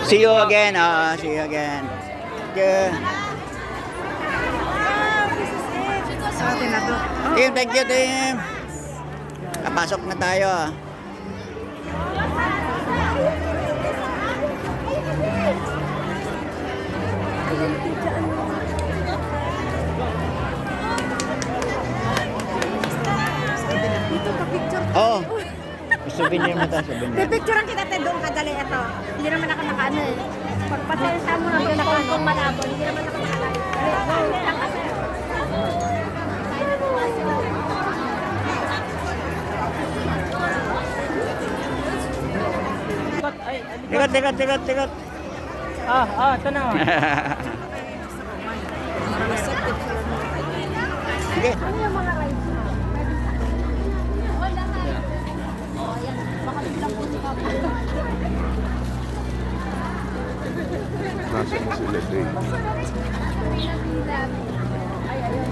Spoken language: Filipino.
See you again. See you again. Yeah. Team, thank you, team. Kapasok na tayo. Oh. Souvenir mo ta, souvenir. Pipicturean kita te doon kadali ito. Hindi naman ako nakaano eh. Pagpasensya mo lang yun ako kung malabo. Hindi naman ako nakaano. Tikat. Ito na. Sige. Ano yung mga rides mo? Wala nga. Oh, yan. Baka biglang po si Papa. Nasa mo sila day. Ay, ayun.